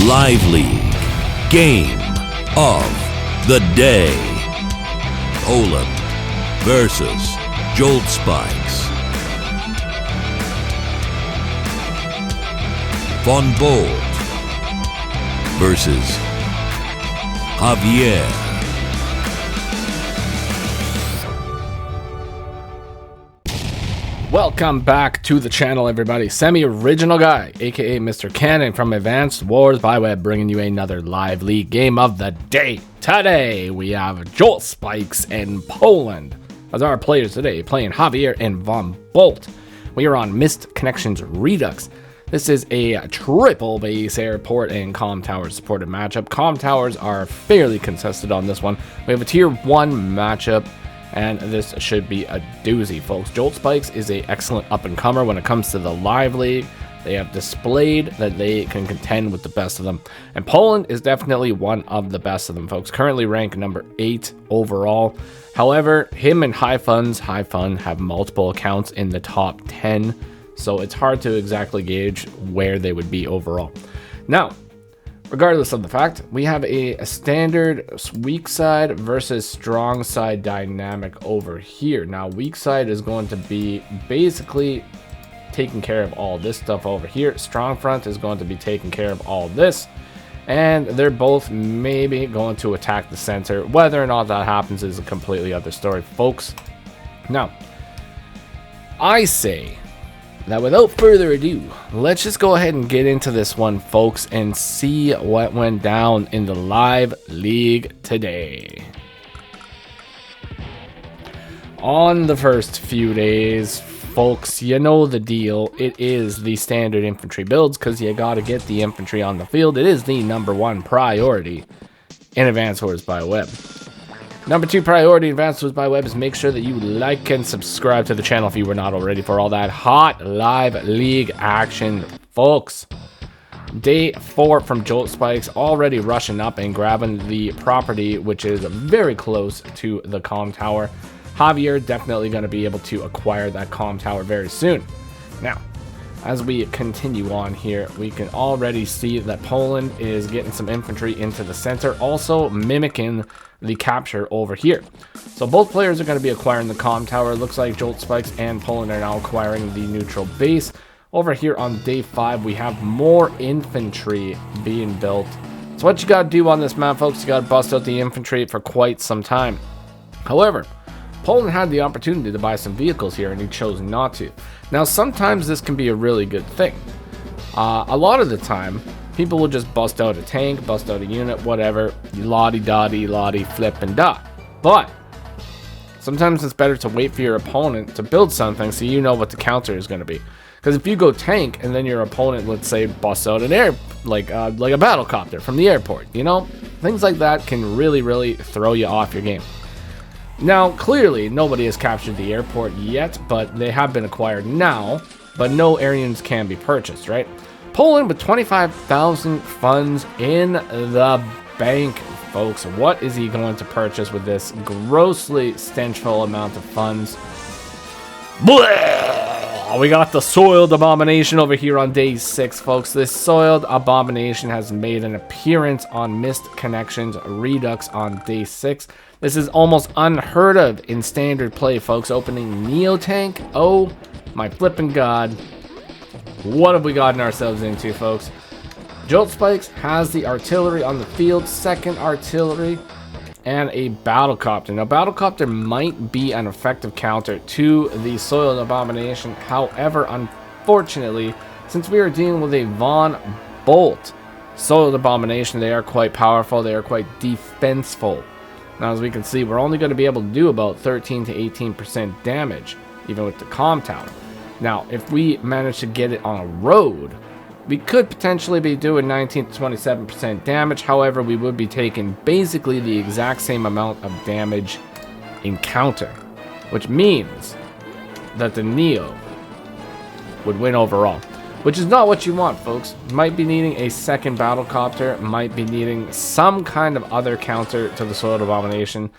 Live League Game of the Day. Poland versus Joltspikes. Von Bolt versus Javier. Welcome back to the channel, everybody. Semi-original guy, aka Mr. Cannon from Advanced Wars by Web, bringing you another live league game of the day. Today we have Joltspikes and Poland as our players today, playing Javier and Von Bolt. We are on Missed Connections Redux. This is a triple base airport and comm tower supported matchup. Comm towers are fairly contested on this one. We have a tier 1 matchup, and this should be a doozy, folks. Joltspikes is an excellent up-and-comer when it comes to the live league. They have displayed that they can contend with the best of them. And Poland is definitely one of the best of them, folks. Currently ranked number 8 overall. However, him and High Fun have multiple accounts in the top 10. So it's hard to exactly gauge where they would be overall. Now, regardless of the fact, we have a standard weak side versus strong side dynamic over here. Now, weak side is going to be basically taking care of all this stuff over here. Strong front is going to be taking care of all this. And they're both maybe going to attack the center. Whether or not that happens is a completely other story, folks. Now, I say that without further ado, let's just go ahead and get into this one, folks, and see what went down in the live league today. On the first few days, folks, you know the deal. It is the standard infantry builds because you got to get the infantry on the field. It is the #1 priority in Advanced Wars by Web. #2 priority in Advanced Wars by Web is make sure that you like and subscribe to the channel if you were not already for all that hot live league action, folks. Day 4 from Joltspikes, already rushing up and grabbing the property, which is very close to the comm tower. Javier definitely going to be able to acquire that comm tower very soon. Now, as we continue on here, we can already see that Poland is getting some infantry into the center, also mimicking the capture over here. So both players are going to be acquiring the comm tower. It looks like Joltspikes and Poland are now acquiring the neutral base. Over here on day 5, we have more infantry being built. So what you got to do on this map, folks, you got to bust out the infantry for quite some time. However, Poland had the opportunity to buy some vehicles here, and he chose not to. Now, sometimes this can be a really good thing. A lot of the time, people will just bust out a tank, bust out a unit, whatever, lottie-dottie, lottie, flip and dot. But sometimes it's better to wait for your opponent to build something so you know what the counter is going to be. Because if you go tank and then your opponent, let's say, busts out an like a battlecopter from the airport, you know, things like that can really throw you off your game. Now, clearly, nobody has captured the airport yet, but they have been acquired now, but no Aryans can be purchased, right? Poland with 25,000 funds in the bank, folks. What is he going to purchase with this grossly stenchful amount of funds? Blah! We got the Soiled Abomination over here on day 6, folks. This Soiled Abomination has made an appearance on Missed Connections Redux on day 6. This is almost unheard of in standard play, folks. Opening Neo Tank. Oh my flippin' god. What have we gotten ourselves into, folks? Joltspikes has the artillery on the field, second artillery, and a battlecopter. Now, battlecopter might be an effective counter to the Soiled Abomination. However, unfortunately, since we are dealing with a Von Bolt Soiled Abomination, they are quite powerful. They are quite defenseful. Now, as we can see, we're only going to be able to do about 13 to 18% damage, even with the comm tower. Now, if we manage to get it on a road, we could potentially be doing 19 to 27% damage. However, we would be taking basically the exact same amount of damage in counter, which means that the Neo would win overall, which is not what you want, folks. Might be needing a second battlecopter, might be needing some kind of other counter to the Soiled Abomination.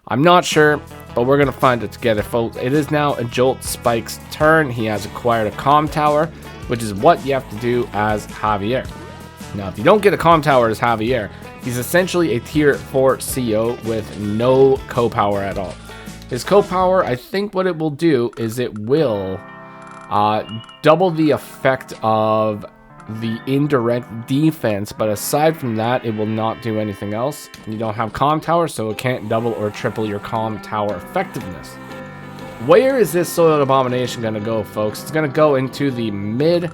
I'm not sure, but we're going to find it together, folks. It is now a Joltspike's turn. He has acquired a comm tower, which is what you have to do as Javier. Now, if you don't get a comm tower as Javier, he's essentially a tier 4 CO with no co-power at all. His co-power, I think what it will do is it will double the effect of the indirect defense, but aside from that, it will not do anything else. You don't have comm tower, so it can't double or triple your comm tower effectiveness. Where is this Soiled Abomination going to go, folks? It's going to go into the mid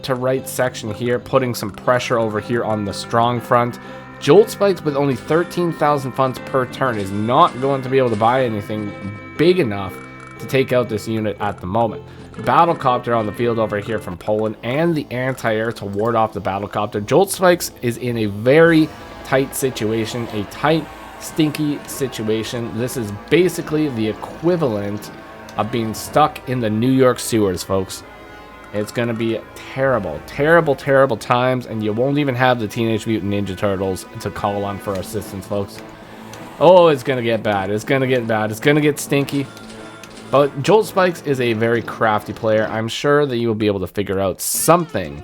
to right section here, putting some pressure over here on the strong front. Joltspikes with only 13,000 funds per turn is not going to be able to buy anything big enough to take out this unit at the moment. Battlecopter on the field over here from Poland, and the anti-air to ward off the Battlecopter. Joltspikes is in a very tight situation, a tight, stinky situation. This is basically the equivalent of being stuck in the New York sewers, folks. It's going to be terrible, terrible, terrible times, and you won't even have the Teenage Mutant Ninja Turtles to call on for assistance, folks. Oh, it's going to get bad. It's going to get bad. It's going to get stinky. But Joltspikes is a very crafty player. I'm sure that you will be able to figure out something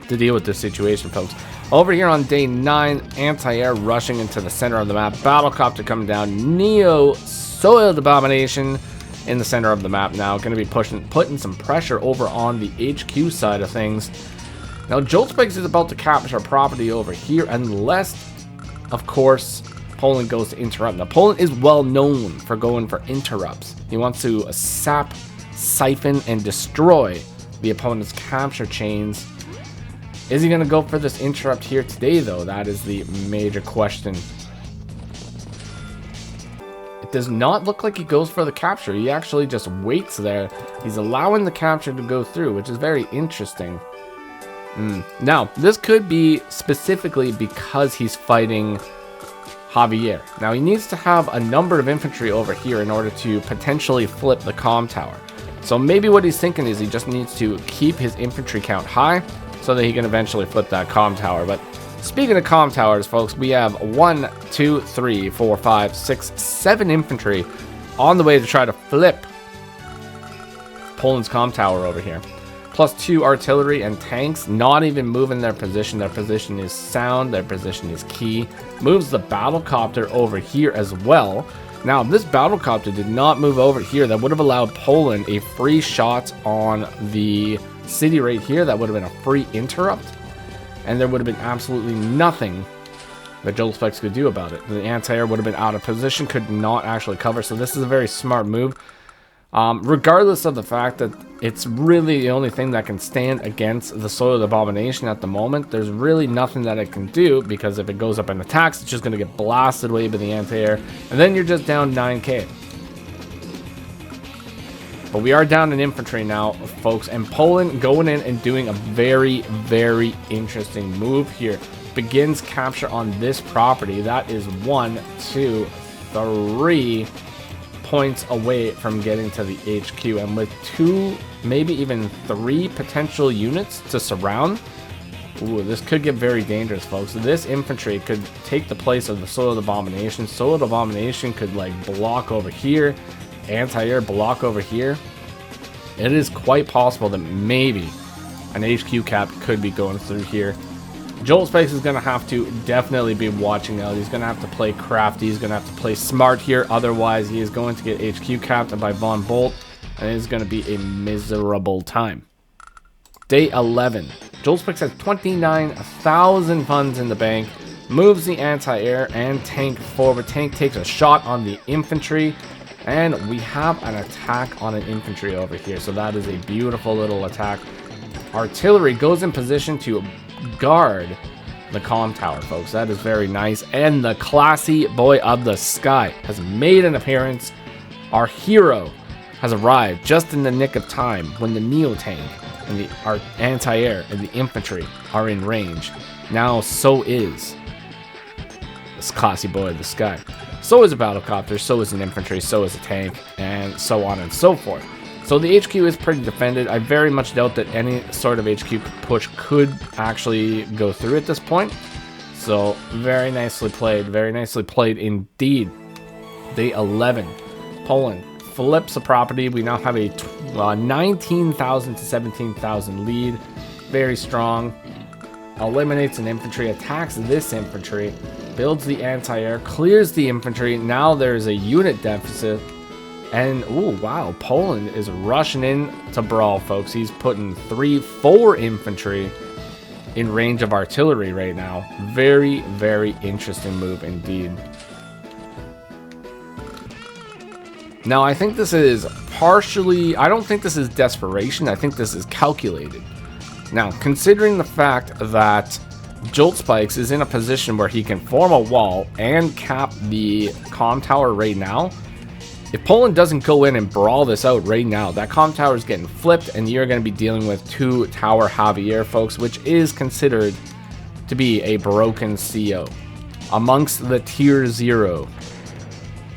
to deal with this situation, folks. Over here on day 9, anti-air rushing into the center of the map. Battlecopter coming down. Neo Soiled Abomination in the center of the map now. Going to be putting some pressure over on the HQ side of things. Now, Joltspikes is about to capture property over here, unless, of course, Poland goes to interrupt. Now, Poland is well known for going for interrupts. He wants to sap, siphon, and destroy the opponent's capture chains. Is he going to go for this interrupt here today, though? That is the major question. It does not look like he goes for the capture. He actually just waits there. He's allowing the capture to go through, which is very interesting. Now, this could be specifically because he's fighting Javier. Now, he needs to have a number of infantry over here in order to potentially flip the comm tower. So maybe what he's thinking is he just needs to keep his infantry count high so that he can eventually flip that comm tower. But speaking of comm towers, folks, we have 1, 2, 3, 4, 5, 6, 7 infantry on the way to try to flip Poland's comm tower over here. Plus 2 artillery and tanks, not even moving their position. Their position is sound, their position is key. Moves the Battlecopter over here as well. Now, if this Battlecopter did not move over here, that would have allowed Poland a free shot on the city right here. That would have been a free interrupt. And there would have been absolutely nothing that Joltspikes could do about it. The anti-air would have been out of position, could not actually cover. So this is a very smart move. Regardless of the fact that it's really the only thing that can stand against the Soiled Abomination at the moment, there's really nothing that it can do, because if it goes up and attacks, it's just going to get blasted away by the anti-air, and then you're just down 9k. But we are down in infantry now, folks, and Poland going in and doing a very, very interesting move here. Begins capture on this property. That is 1, 2, 3 points away from getting to the HQ, and with 2, maybe even 3 potential units to surround. Ooh, this could get very dangerous, folks. This infantry could take the place of the Soiled Abomination. Soiled Abomination could like block over here, anti-air block over here. It is quite possible that maybe an HQ cap could be going through here. Joltspikes is going to have to definitely be watching out. He's going to have to play crafty. He's going to have to play smart here. Otherwise, he is going to get HQ capped by Von Bolt, and it is going to be a miserable time. Day 11. Joltspikes has 29,000 funds in the bank. Moves the anti-air and tank forward. Tank takes a shot on the infantry, and we have an attack on an infantry over here. So that is a beautiful little attack. Artillery goes in position to guard the comm tower, folks. That is very nice. And the classy boy of the sky has made an appearance. Our hero has arrived just in the nick of time when the Neo tank and our anti-air and the infantry are in range. Now so is this classy boy of the sky. So is a Battlecopter, so is an infantry, so is a tank, and so on and so forth. So the HQ is pretty defended. I very much doubt that any sort of HQ push could actually go through at this point. So very nicely played indeed. Day 11, Poland flips a property. We now have a 19,000 to 17,000 lead. Very strong. eliminates an infantry, attacks this infantry, builds the anti-air, clears the infantry. Now there's a unit deficit. And, ooh, wow, Poland is rushing in to brawl, folks. He's putting 3-4 infantry in range of artillery right now. Very, very interesting move indeed. Now, I think this is partially... I don't think this is desperation. I think this is calculated. Now, considering the fact that Joltspikes is in a position where he can form a wall and cap the comm tower right now, if Poland doesn't go in and brawl this out right now, that comm tower is getting flipped, and you're going to be dealing with 2 tower Javier, folks, which is considered to be a broken CO amongst the tier 0.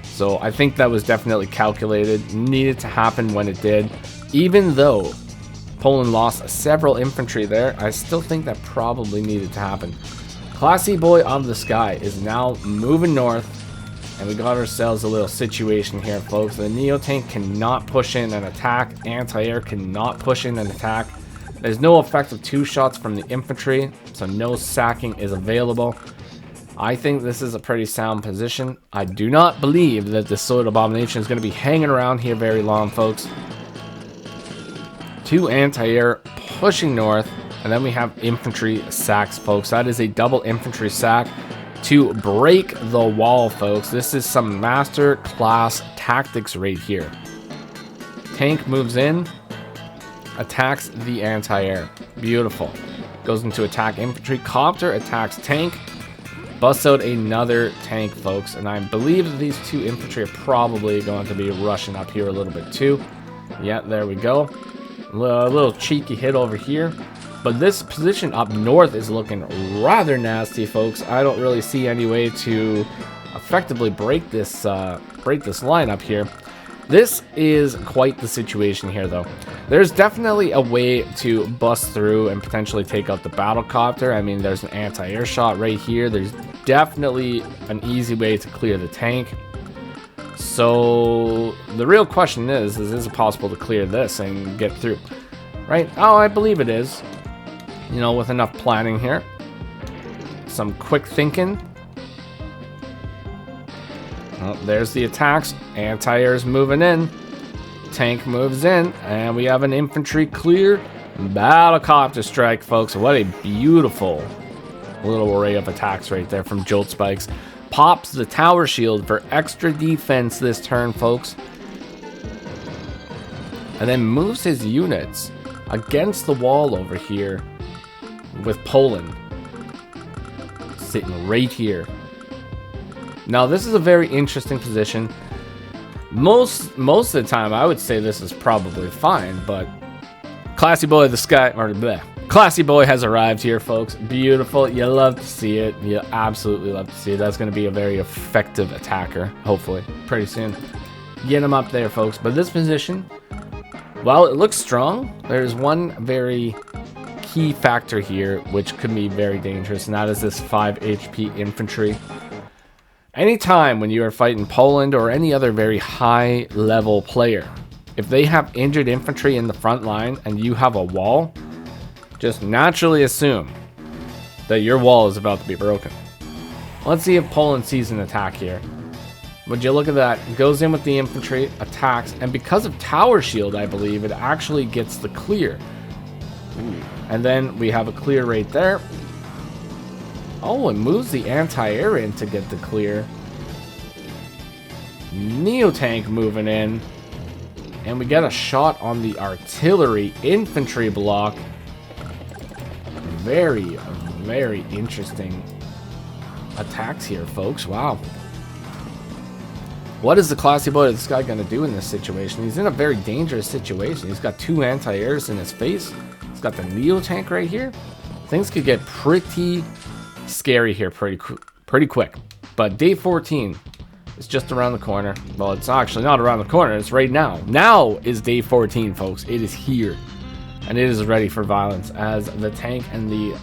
So I think that was definitely calculated, needed to happen when it did. Even though Poland lost several infantry there, I still think that probably needed to happen. Classy Boy of the Sky is now moving north. And we got ourselves a little situation here, folks. The Neo Tank cannot push in and attack. Anti-air cannot push in and attack. There's no effective 2 shots from the infantry, so no sacking is available. I think this is a pretty sound position. I do not believe that the Sword Abomination is going to be hanging around here very long, folks. 2 anti-air pushing north, and then we have infantry sacks, folks. That is a double infantry sack to break the wall, folks. This is some master class tactics right here. Tank moves in, attacks the anti-air. Beautiful. Goes into attack infantry. Copter attacks tank. Busts out another tank, folks. And I believe that these 2 infantry are probably going to be rushing up here a little bit too. Yeah, there we go. A little cheeky hit over here. But this position up north is looking rather nasty, folks. I don't really see any way to effectively break this line up here. This is quite the situation here, though. There's definitely a way to bust through and potentially take out the battlecopter. I mean, there's an anti-air shot right here. There's definitely an easy way to clear the tank. So the real question is it possible to clear this and get through? Right? Oh, I believe it is. You know, with enough planning here. Some quick thinking. Oh, there's the attacks. Anti-air's moving in. Tank moves in. And we have an infantry clear. Battlecopter strike, folks. What a beautiful little array of attacks right there from Joltspikes. Pops the tower shield for extra defense this turn, folks. And then moves his units against the wall over here with Poland sitting right here. Now this is a very interesting position. Most of the time I would say this is probably fine, but Classy Boy of the Sky, or bleh, Classy Boy has arrived here, folks. Beautiful. You love to see it. You absolutely love to see it. That's going to be a very effective attacker, hopefully, pretty soon. Get him up there, folks. But this position, while it looks strong, there's one very key factor here which could be very dangerous, and that is this 5 HP infantry. Anytime when you are fighting Poland or any other very high level player, if they have injured infantry in the front line and you have a wall, just naturally assume that your wall is about to be broken. Let's see if Poland sees an attack here. Would you look at that? Goes in with the infantry, attacks, and because of tower shield, I believe, it actually gets the clear. Ooh. And then we have a clear right there. Oh, it moves the anti-air in to get the clear. Neo tank moving in. And we get a shot on the artillery infantry block. Very, very interesting attacks here, folks. Wow. What is the Classy Boy of the Sky going to do in this situation? He's in a very dangerous situation. He's got 2 anti-airs in his face. He's got the Neo tank right here. Things could get pretty scary here pretty quick. But day 14 is just around the corner. Well, it's actually not around the corner. It's right now. Now is day 14, folks. It is here. And it is ready for violence as the tank and the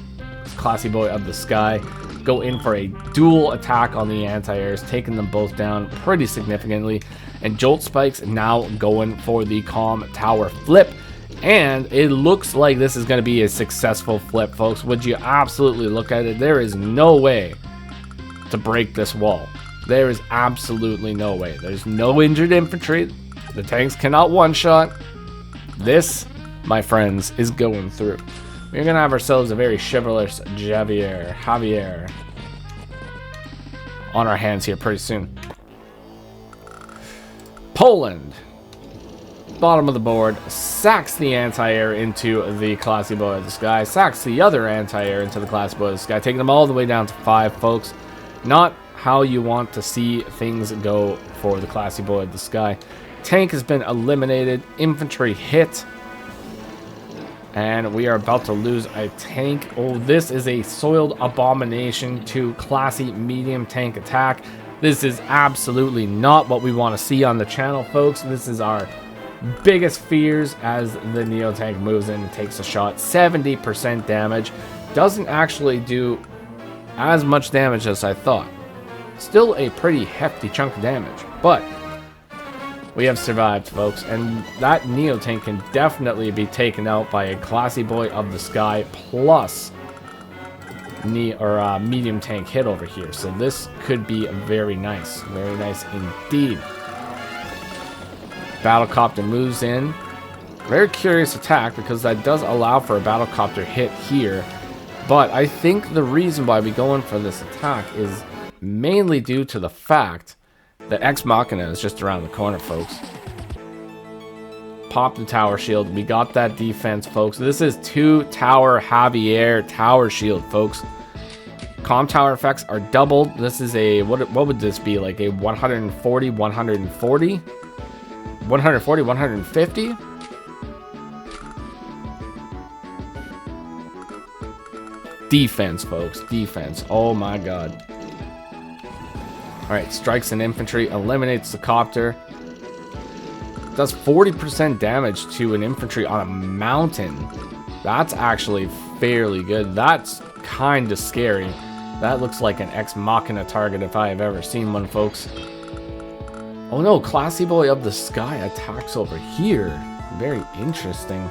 Classy Boy of the Sky go in for a dual attack on the anti-airs, taking them both down pretty significantly. And Joltspikes now going for the comm tower flip. And it looks like this is going to be a successful flip, folks. Would you absolutely look at it? There is no way to break this wall. There is absolutely no way. There's no injured infantry. The tanks cannot one-shot. This, my friends, is going through. We're going to have ourselves a very chivalrous Javier on our hands here pretty soon. Poland, bottom of the board, sacks the anti-air into the Classy Boy of the Sky, sacks the other anti-air into the Classy Boy of the Sky, taking them all the way down to 5, folks. Not how you want to see things go for the Classy Boy of the Sky. Tank has been eliminated, infantry hit, and we are about to lose a tank. Oh, this is a soiled abomination to Classy medium tank attack. This is absolutely not what we want to see on the channel, folks. This is our biggest fears as the Neo tank moves in and takes a shot. 70% damage. Doesn't actually do as much damage as I thought. Still a pretty hefty chunk of damage, but we have survived, folks, and that Neo tank can definitely be taken out by a Classy Boy of the Sky plus medium tank hit over here. So this could be very nice indeed. Battlecopter moves in. Very curious attack because that does allow for a battlecopter hit here. But I think the reason why we go in for this attack is mainly due to the fact that Ex Machina is just around the corner, folks. Pop the tower shield. We got that defense, folks. This is 2 tower Javier tower shield, folks. Comm tower effects are doubled. This is a, what would this be? Like a 140, 140? 140, 150? Defense, folks. Defense. Oh my god. Alright, strikes an infantry, eliminates the copter. Does 40% damage to an infantry on a mountain. That's actually fairly good. That's kind of scary. That looks like an Ex Machina target if I have ever seen one, folks. Oh no, Classy Boy of the Sky attacks over here. Very interesting.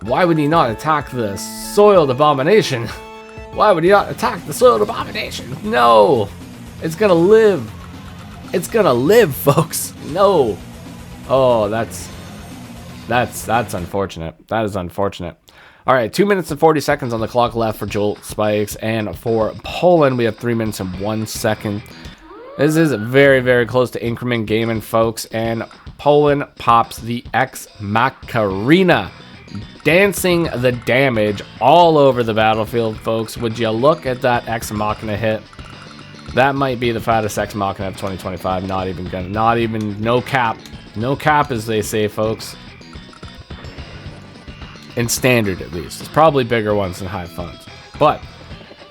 Why would he not attack the Soiled Abomination? Why would he not attack the Soiled Abomination? No! It's gonna live. It's gonna live, folks. No. Oh, that's unfortunate. That is unfortunate. All right, 2 minutes and 40 seconds on the clock left for Joltspikes, and for Poland, we have 3 minutes and 1 second. This is very, very close to increment gaming, folks, and Poland pops the Ex Machina, dancing the damage all over the battlefield, folks. Would you look at that Ex Machina hit? That might be the fattest Ex Machina of 2025. No cap. No cap, as they say, folks. In standard, at least. It's probably bigger ones than high funds. But,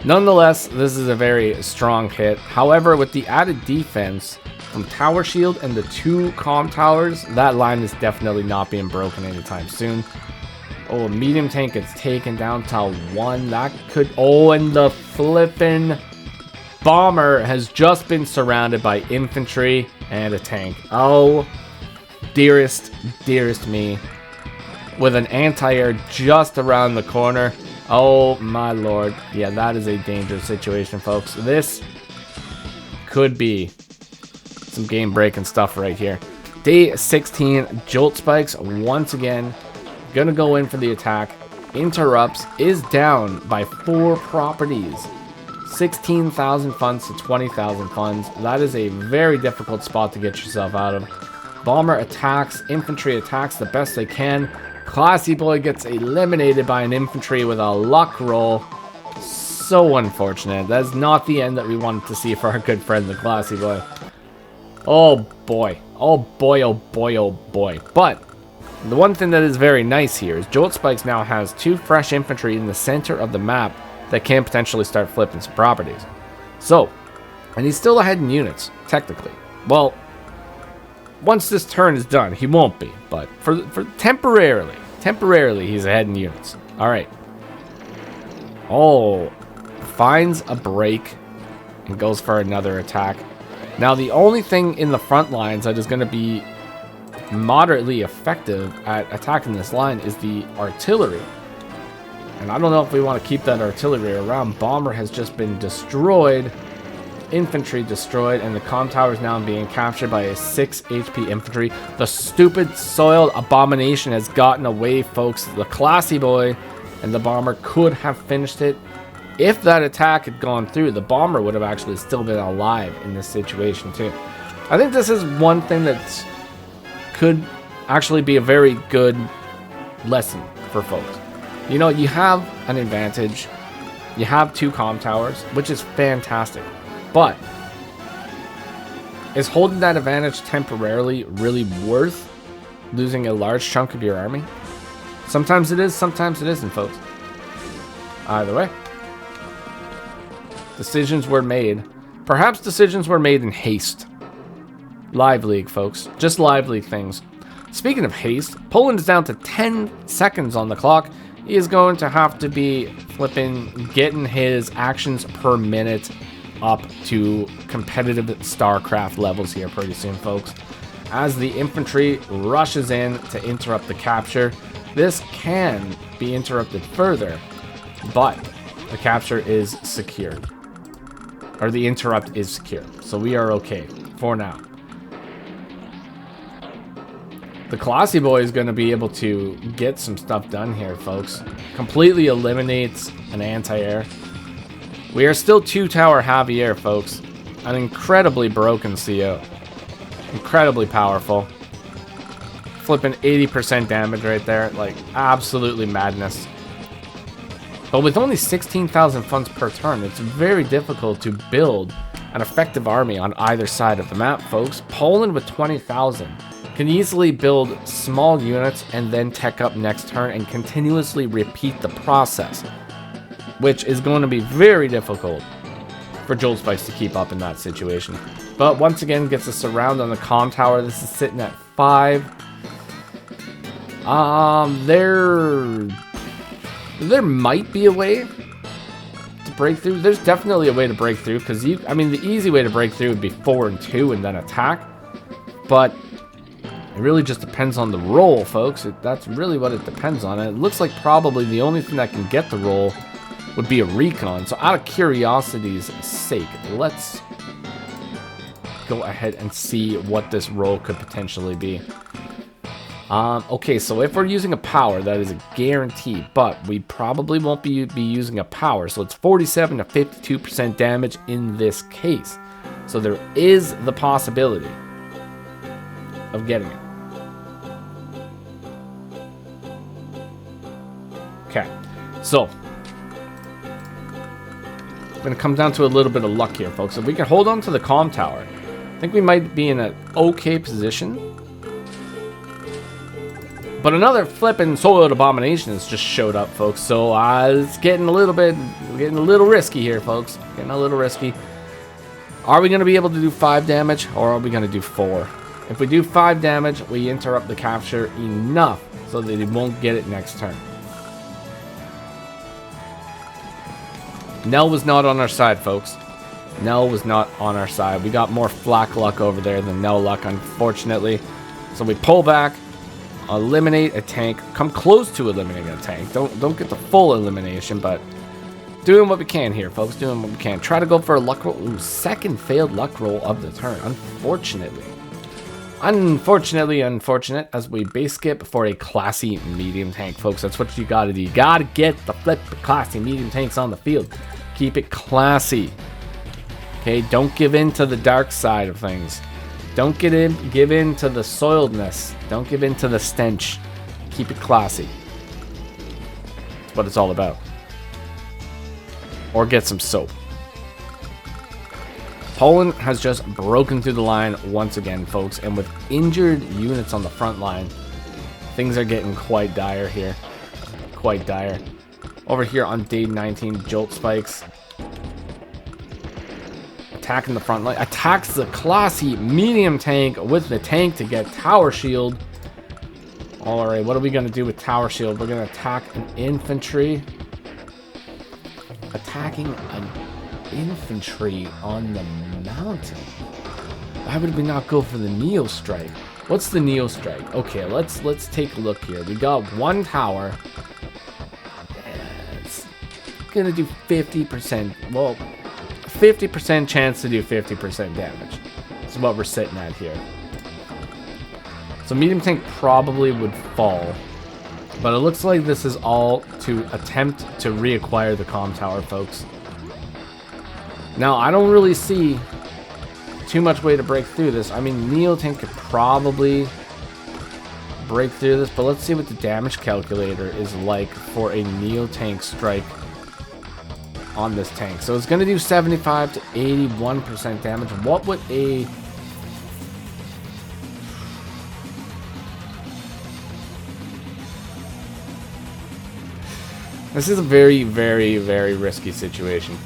nonetheless, this is a very strong hit. However, with the added defense from Tower Shield and the 2 comm towers, that line is definitely not being broken anytime soon. Oh, a medium tank gets taken down to 1. That could... Oh, and the flippin' bomber has just been surrounded by infantry and a tank. Oh, dearest me. With an anti-air just around the corner. Oh my lord. Yeah, that is a dangerous situation, folks. This could be some game-breaking stuff right here. Day 16, Joltspikes once again gonna go in for the attack. Interrupts, is down by 4 properties. 16,000 funds to 20,000 funds. That is a very difficult spot to get yourself out of. Bomber attacks, infantry attacks the best they can. Classy Boy gets eliminated by an infantry with a luck roll. So unfortunate. That's not the end that we wanted to see for our good friend, the Classy Boy. Oh boy. Oh boy, oh boy, oh boy. But the one thing that is very nice here is Joltspikes now has 2 fresh infantry in the center of the map that can potentially start flipping some properties. So, and he's still ahead in units, technically. Well, once this turn is done, he won't be, but for temporarily, he's ahead in units. All right. Oh, finds a break and goes for another attack. Now, the only thing in the front lines that is going to be moderately effective at attacking this line is the artillery. And I don't know if we want to keep that artillery around. Bomber has just been destroyed. Infantry destroyed. And the comm tower is now being captured by a 6 HP infantry. The stupid soiled abomination has gotten away, folks. The classy boy and the bomber could have finished it. If that attack had gone through, the bomber would have actually still been alive in this situation too. I think this is one thing that could actually be a very good lesson for folks. You know, you have an advantage. You have 2 comm towers, which is fantastic. But is holding that advantage temporarily really worth losing a large chunk of your army? Sometimes it is, sometimes it isn't, folks. Either way. Decisions were made. Perhaps decisions were made in haste. Live League, folks. Just Live League things. Speaking of haste, Poland is down to 10 seconds on the clock. He is going to have to be getting his actions per minute up to competitive StarCraft levels here pretty soon, folks. As the infantry rushes in to interrupt the capture, this can be interrupted further, but the capture is secure. Or the interrupt is secure. So we are okay for now. The classy boy is going to be able to get some stuff done here, folks. Completely eliminates an anti-air. We are still 2 tower Javier, folks. An incredibly broken CO. Incredibly powerful. Flipping 80% damage right there. Like, absolutely madness. But with only 16,000 funds per turn, it's very difficult to build an effective army on either side of the map, folks. Poland with 20,000 can easily build small units and then tech up next turn and continuously repeat the process, which is going to be very difficult for Joltspikes to keep up in that situation. But once again, gets a surround on the comm tower. This is sitting at 5. There might be a way to break through. There's definitely a way to break through, because I mean, the easy way to break through would be 4 and 2 and then attack. But it really just depends on the roll, folks. That's really what it depends on. And it looks like probably the only thing that can get the roll would be a recon. So out of curiosity's sake, let's go ahead and see what this roll could potentially be. Okay, so if we're using a power, that is a guarantee, but we probably won't be using a power. So it's 47 to 52% damage in this case. So there is the possibility of getting it. Okay, so it's going to come down to a little bit of luck here, folks. If we can hold on to the comm tower, I think we might be in an okay position. But another flipping soiled abomination has just showed up, folks. So it's getting a little risky here, folks. Getting a little risky. Are we going to be able to do 5 damage, or are we going to do 4? If we do 5 damage, we interrupt the capture enough so that he won't get it next turn. Nell was not on our side, folks. Nell was not on our side. We got more flak luck over there than Nell luck, unfortunately. So we pull back, eliminate a tank, come close to eliminating a tank. Don't get the full elimination, but doing what we can here, folks. Doing what we can. Try to go for a luck roll. Ooh, second failed luck roll of the turn, unfortunately. Unfortunate, as we base skip for a classy medium tank, folks. That's what you gotta do. You gotta get the classy medium tanks on the field. Keep it classy. Okay, don't give in to the dark side of things. Don't give in to the soiledness. Don't give in to the stench. Keep it classy. That's what it's all about. Or get some soap. Poland has just broken through the line once again, folks, and with injured units on the front line, things are getting quite dire here. Quite dire. Over here on day 19, Joltspikes attacking the front line. Attacks the classy medium tank with the tank to get tower shield. Alright, what are we going to do with tower shield? We're going to attack an infantry. Attacking an infantry on the mountain. Why would we not go for the Neo Strike? What's the Neo Strike? Okay, let's take a look here. We got one tower. It's gonna do 50%. Well, 50% chance to do 50% damage. This is what we're sitting at here. So medium tank probably would fall. But it looks like this is all to attempt to reacquire the comm tower, folks. Now, I don't really see too much way to break through this. I mean, Neo Tank could probably break through this, but let's see what the damage calculator is like for a Neo Tank strike on this tank. So it's going to do 75 to 81% damage. What would a... This is a very, very, very risky situation.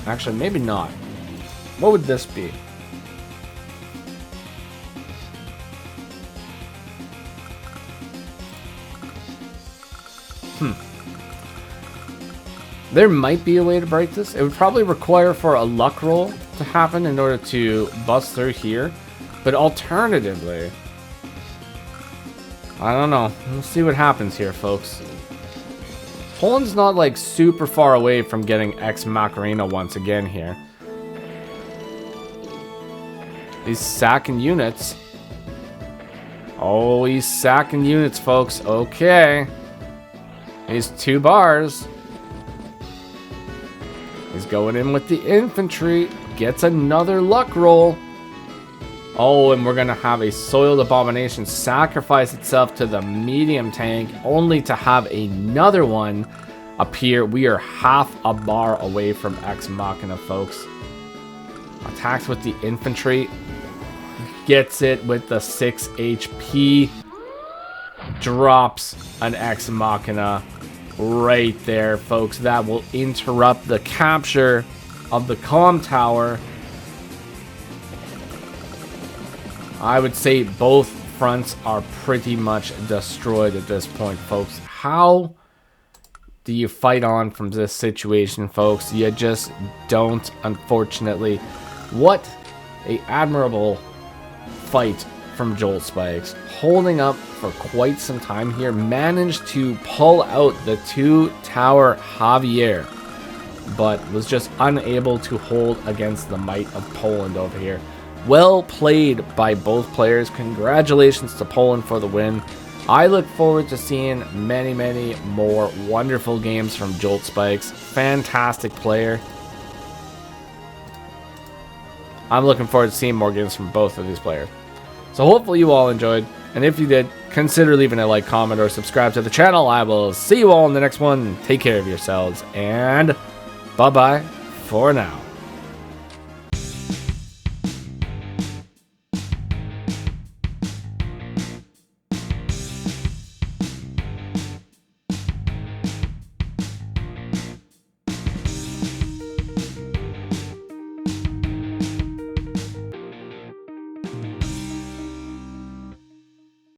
Actually, maybe not. What would this be? There might be a way to break this. It would probably require for a luck roll to happen in order to bust through here. But alternatively, I don't know. We'll see what happens here, folks. Poland's not like super far away from getting Ex Macarena once again here. He's sacking units. Oh, he's sacking units, folks. Okay. He's 2 bars. He's going in with the infantry. Gets another luck roll. Oh, and we're going to have a Soiled Abomination sacrifice itself to the medium tank, only to have another one appear. We are half a bar away from Ex Machina, folks. Attacks with the infantry. Gets it with the 6 HP. Drops an Ex Machina right there, folks. That will interrupt the capture of the comm tower. I would say both fronts are pretty much destroyed at this point, folks. How do you fight on from this situation, folks? You just don't, unfortunately. What a admirable fight from Joltspikes. Holding up for quite some time here. Managed to pull out the 2-tower Javier, but was just unable to hold against the might of Poland over here. Well played by both players. Congratulations to Poland for the win. I look forward to seeing many, many more wonderful games from Joltspikes. Fantastic player. I'm looking forward to seeing more games from both of these players. So hopefully you all enjoyed. And if you did, consider leaving a like, comment, or subscribe to the channel. I will see you all in the next one. Take care of yourselves. And bye-bye for now.